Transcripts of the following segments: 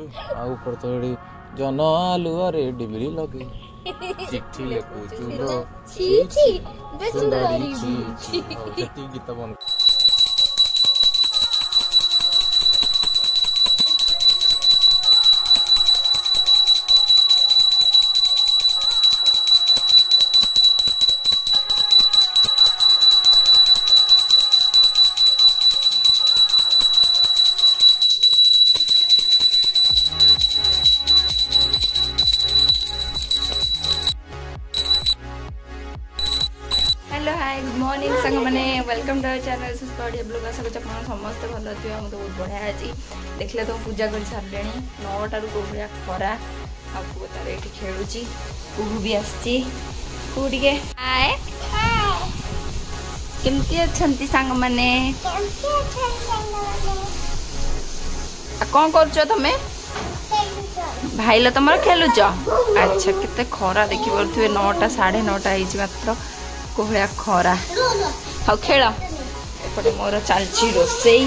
କରୁଛୁ ଆଉ ऊपर तो एडी जन आलुआ रे डिबरी लगे चिट्ठी लिखुछु लो छी छी बेसुंदरी छी छी जति गीत बन हेलो हाय गुड मॉर्निंग संग मैंने वेलकम टू आवर चैनल सुस्पडिया ब्लॉग आशा करछ आपण समस्त भल थियो हम तो बहुत बढ़िया अछि देखले तो पूजा कर सारलेनी 9 टारु कोबरिया खरा आ पुओ तार एठी खेलुची कुहु भी आछी कुडी के हाय हाय केमती अछंती संग माने केमती अछंती संग माने आ कोन करछो तमे भाई लो तमर खेलुछ अच्छा केते खरा देखि परथुवे 9टा 9:30 आइछि मात्र कोहलिया खरा हाउ खेल एपटे मोर चलची रोसई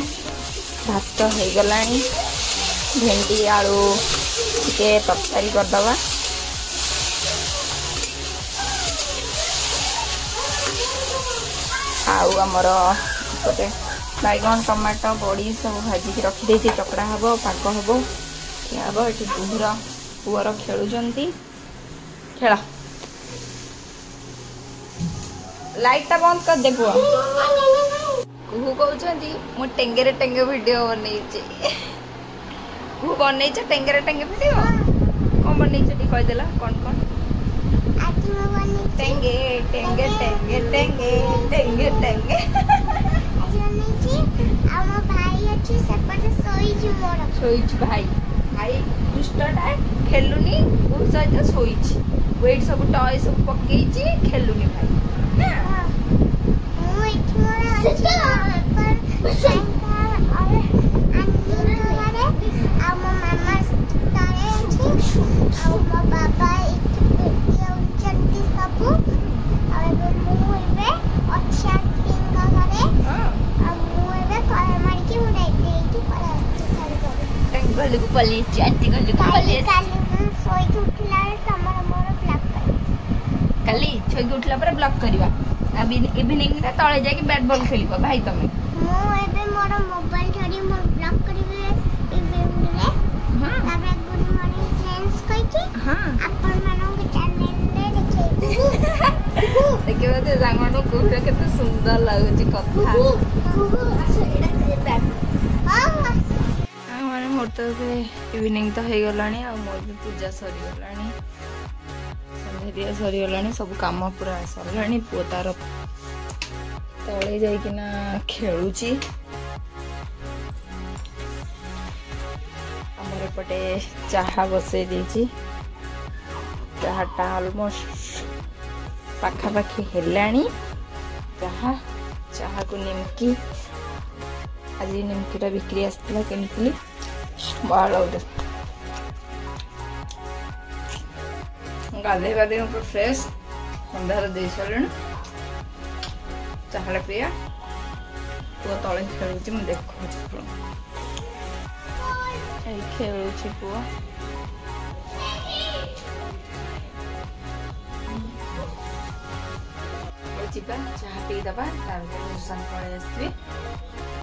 भात हो गलानी भेंडी आलू के तरकारी कर दवा आउ हमर एपटे बैगन टमाटो बड़ी सब भाजी रखी देती चकड़ा हबो पाक हबो क्या हबो एठी बुहरा पुअर खेलुजंती खेला लाइट टा बंद कर दे पुआ कुहू कहउछंती मो टेंगेरे टेंगे वीडियो बनै छी कुहू बनै छ टेंगेरे टेंगे वीडियो कोन बनै छ टी कह देला कोन कोन आज मैं बनै टेंगे टेंगे टेंगे टेंगे टेंगे टेंगे आज बनै छी हम भाई अछि सेपटे सोई छी मोर सोई छी भाई भाई दुष्टटा खेलुनी बहुत सहित सोई छी वेट सब टॉय सब पक्कै छी खेलुनी भाई काली छोई उठला पर ब्लॉक करवा अभी इवनिंग रे तळे जाके बैट बॉल खेलिबो भाई तमे मो एबे मोर मोबाइल छडी मो ब्लॉक करिवे इवनिंग रे हां ताबे गुड मॉर्निंग फ्रेंड्स कहि छी हां अपन मानो के चैनल रे देखिबो ते जांगनो कोहरा केते सुंदर लागो छी कथा एडा बैट हां माने मोर तो इवनिंग तो हे गलानी आ मोर भी पूजा सरी गलानी संध्या सरी गलानी सब काम पूरा सरलानी पुओ तार तले जाइकिना खेलुची हमर पटे चाहा बसे देची चाहाटा ऑलमोस्ट पाखा पाखी हेलानी चाहा को निमकी आज निमकीटा बिक्री आसला किनथिली बाळौ दे गाधे गाधे ऊपर फ्रेश संध्यार दे सारे चाहला प्रिया पुआ तले खेलुची म देखो खेलुची पुआ चिपा चाह पी दबा तार सन पड़े आसबे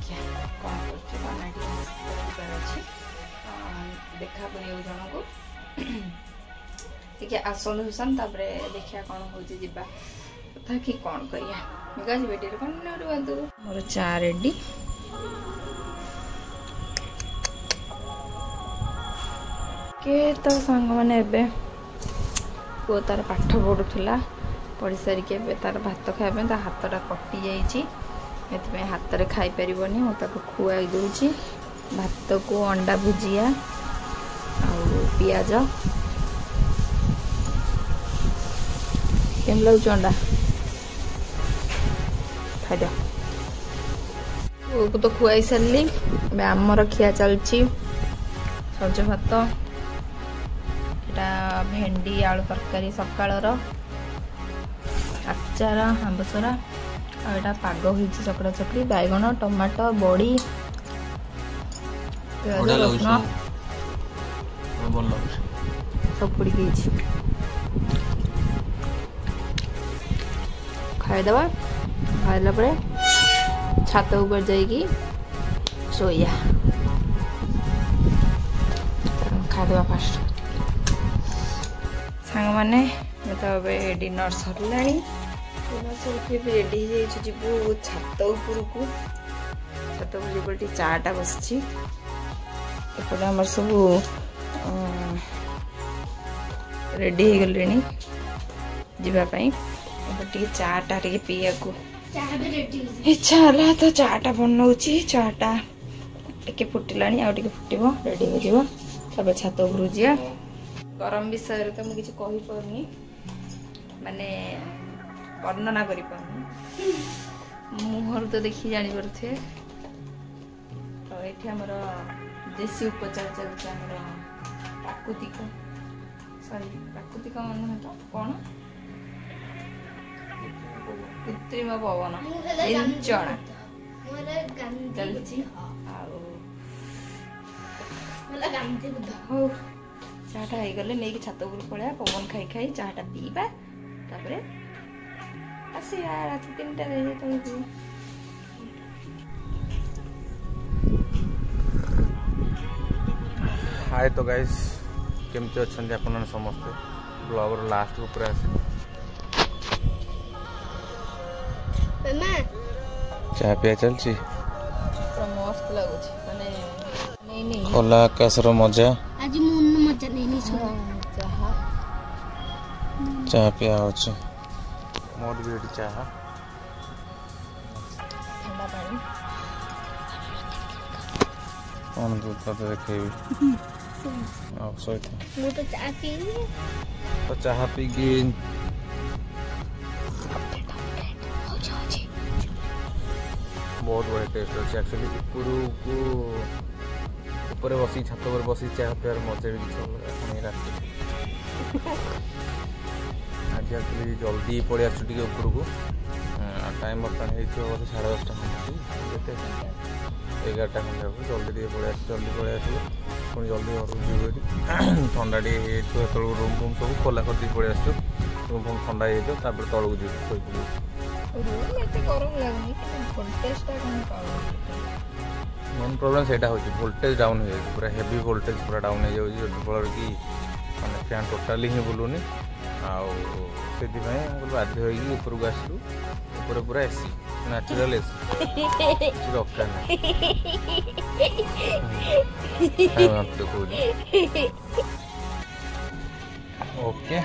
क्या कौन करछ बनाटी कर अछि देखा करियो जण को ठीक है आसन हुसन तापरे देखिया कौन होची जिबा तथा कि कौन करिया गाज बेटी रे कौन न रुंतु मोर चा रेडी के तो संग माने एबे को तार पाठ पढुथला पढ़ी सारी के तार भात खाइबे ता हाथटा कटि जाइछि एतबे हाथ रे खाइ परिबनी मो ताको खुआई दोछि भात को अंडा भुजिया आ पियाज केम लग अंडा खाइ दे को तो खुआई सारली बे आमर खिया चलछि सज भात एटा भेंडी आलू तरकारी सकाळर आचार आंबसरा आटा पाग हो चकड़ा चकड़ी बैगन टमाटो बड़ी ଭଲ ଲାଗୁଛି सब पड़ी खाईदबा खाइला परे छात ऊपर जाइकी सोया खाईदबा फास्ट सांग मैंने तो डिनर सरला डिनर सर रेडी जीवु छात उपरकू छात उपर चाटा बसपटे आम सब रेडी हो गले जावाई चाटा पीया को इच्छा है तो चाटा बनाऊँगी चाटा टे फुटिला आगे फुटब रेडी हो छात उपरू जा गरम विषय तो मुझे किसी कहीपरनी माने वर्णना कर मुहर तो देखी जापर थे तो ये आमर देसी उपचार चलते आमर प्राकृतिक सॉरी प्राकृतिक नुहे तो कौन कृत्रिम पवन चना चलती चाटा हो गले नहीं छात उपर पड़ा पवन खाई खाई चाटा पीवा तापर आसिया रात 3टा तक हाय तो गाइस केमती अच्छा अपन समस्ते ब्लॉग लास्ट को पूरा चाह पिया चलची मस्त लगुच माने नहीं खोला आकाश रो मजा आज मुन मजा नहीं चाह पिया होचे मोर भी चाह ठंडा पानी कौन दूध का देखेबी आप सोई मु तो चाह पी तो चाह पी गिन बहुत बड़े टेस्ट अच्छे एक्चुअली ऊपर बसी छात पर बसी चाह पियार मजा भी किसी अलग रात आज एक्चुअली जल्दी पड़े आसुटे उपरकू टाइम बर्तमान हो 10:30 खंडे 11टा खंडे हम जल्दी पड़े जल्दी पड़े आस पुणी जल्दी घर जीव ठंडा टे रूम फूम सब खोला कर पड़े आस रूम फूम ठंडा हो तौक जीव मेन प्रोब्लेम से वोल्टेज डाउन हो जाए पूरा हेवी वोल्टेज पूरा डाउन हो जाए फल कि मैंने फैन टोटाली ही बुलूनी से बाध्य होकर आसलु ऊपर पूरा एसी नेचुरल एसी दरकार ओके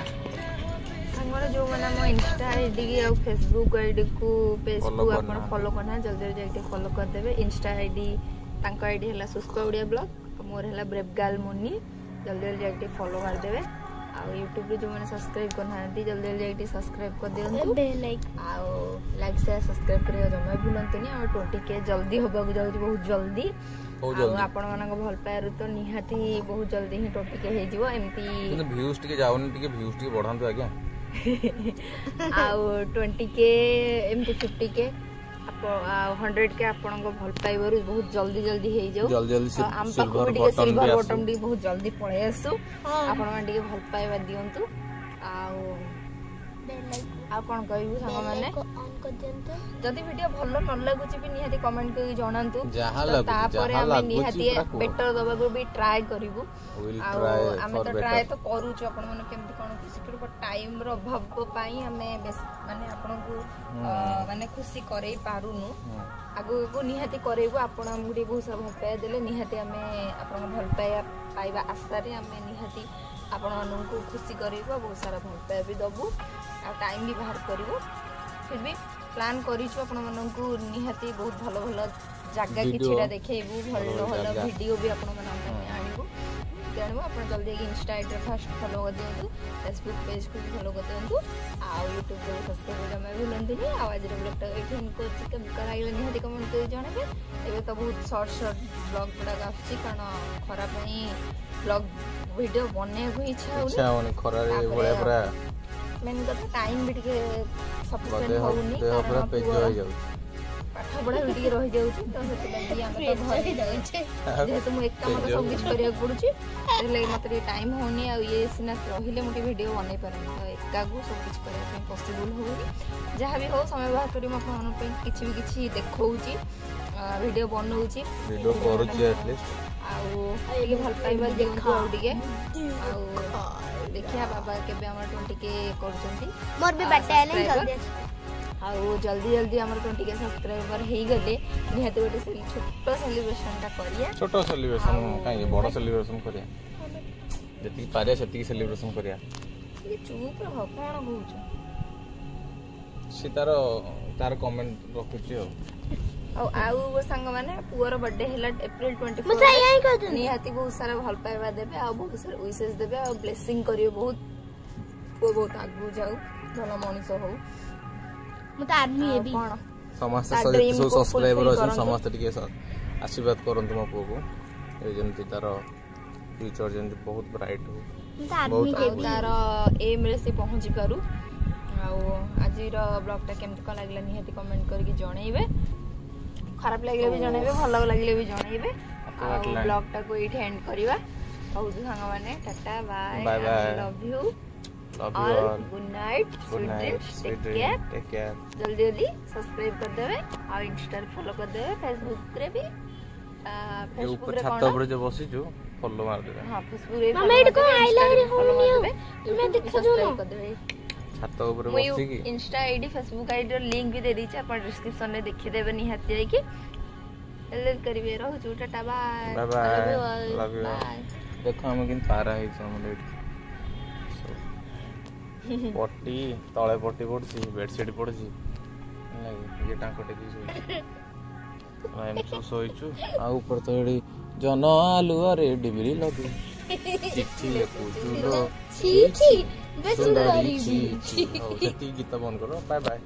जो मैंने मो इंस्टा आईडी और फेसबुक आईडी को पेज को अपन फॉलो करना जल्दी जाके फॉलो कर देबे इंस्टा आईडी तांको आईडी हला सुस्पा ओडिया ब्लॉग मोर हला ब्रेव गर्ल मुन्नी जल्दी जाके फॉलो कर देबे आ YouTube रे जो मैंने सब्सक्राइब करना जल्दी जाके सब्सक्राइब कर दियंतु बेल लाइक शेयर सब्सक्राइब करियो जमा भूलंतुनी और 20K जल्दी होबाक जाउची बहुत जल्दी आपण मानक भल पायरु तो निहाती बहुत जल्दी ही 20K हे जीवो एमपी व्यूज टिके जाउनी टिके व्यूज टिके बढ़ांतु आज्ञा 20K एमती 50K 100K आपण भल पाइबरु बहुत जल्दी जल्दी हे जाऊ हम सिल्वर बटन डी बहुत जल्दी पळे आसु आपण मान टिके भल पाइबा दियंतु आ कोन कहबू संग माने जदी वीडियो भलो न लागुची भी निहाती कमेंट करके जणांतु तापर हम निहाती बेटर दबा को भी ट्राई करिवु आमे तो ट्राई तो करूछु आपण माने केमति कोन सिक्योर पर टाइम रो अभाव पई हमें माने आपण को माने खुशी करे पारुनु आगु को निहाती करेबु आपण हमगुडी बहुत सारा भल पाए देले निहाती हमें आपण भल पाइबा आस्था रे हमें निहाती आपण को खुशी करेबु बहुत सारा भल पाए भी दबु टाइम भी बाहर करिवो फिर भी प्लान करिछु आपण मन को निहाती बहुत भलो भलो जगह किछिरा देखेबु भलो भलो वीडियो भी आपण मन आनिबु जानबो आपण जल्दी इंस्टा आईडी फर्स्ट फॉलो कर दियंतु फेसबुक पेज को फॉलो कर दियंतु आ YouTube को सब्सक्राइब जमा भूलंतुनी आज रे ब्लॉग टा एठन को चिकन कराइले निहाती कमेंट कर जणाबे एबे तो बहुत शॉर्ट ब्लॉग गुडा आछि कारण खरा पई ब्लॉग वीडियो बने को इच्छा होनी खरा रे बळे पूरा मेन कथा टाइम भी टिके सफिशिएंट होउनी पूरा पेज हो जाउ पाठ पाठ पढ़ा भी टिके रही जाउची तो सेति हम तो घर जाउछे जेहेतु मु एका मत सब कुछ करिया पड़ुची એટલે મતરે ટાઈમ હોની આ ये सिना रहिले मोटी वीडियो बनै परन तो एका गु सब कुछ करिया पे पॉसिबल होनी जहाँ भी हो समय बाहर करी म फोन पे किछि देखौची वीडियो बनौची वीडियो करूची एटलीस्ट आउ टिके भल पाइबा देखौ आउ टिके आउ देखिया बाबा केबे हमर 20k करचंती मोर भी बटे नहीं जल्दी आउ जल्दी जल्दी हमर 20k सब्सक्राइबर हेई गले निहाते गोटे छोटो सेलिब्रेशन टा करिया छोटो सेलिब्रेशन काई बड़ सेलिब्रेशन करिया जति पारे सेति सेलिब्रेशन करिया ये चुप रह कोन कहूछ सी तार कमेंट रखुची हो आउ संग माने पुअर बर्थडे हेला अप्रैल 24 मुझे यही कह दे निहाती बहुत सारा भल पाइबा देबे आ बहुत सारा विशेष देबे आ ब्लेसिंग करियो बहुत को बहुत आगु जाऊ भलो मनीष हो मु तो आर्मी है भी कोन समस्त सब्सक्राइबर अछन समस्त टिके आशीर्वाद करन तुम पुओ को ए जेंति तार फ्यूचर जेंति बहुत ब्राइट हो मु तो आर्मी है भी तार एम रे से पहुंची पारू आ आज रो ब्लॉग टा केमत को लागला निहाती कमेंट करके जणैबे खराब लागले भी जणैबे भलो लागले भी जणैबे आ ब्लॉग टा को एठी एंड करबा बहुत संग माने tata bye bye love you love all you good night sweet dream take care जल्दी जल्दी सब्सक्राइब कर देवे और इंस्टा फॉलो कर देवे फेसबुक रे भी ये फेसबुक ऊपर रे छात ऊपर जो बसी जो फॉलो मार देबे हां फेसबुक रे मम्मी इनको आईलाइनर होनी हो मैं देखो सब्सक्राइब कर देवे छात ऊपर मैं बसी की इंस्टा आईडी फेसबुक आईडी रो लिंक भी दे दी छ अपन डिस्क्रिप्शन रे देखि देबे निहाती जाई की एल करिवे रहू छु tata bye bye bye love you bye देखो हम किन पारा है हमले पट्टी तळे पट्टी पड़छि बेडशीट पड़छि लागे ये टांको टेकी सोई हम सो सोईछु आ ऊपर तो एडी जन आलू अरे डिबरी लगे चिट्ठी लिखुछु लो छी छी बेसुंदरी छी छी गीत बंद करो बाय बाय।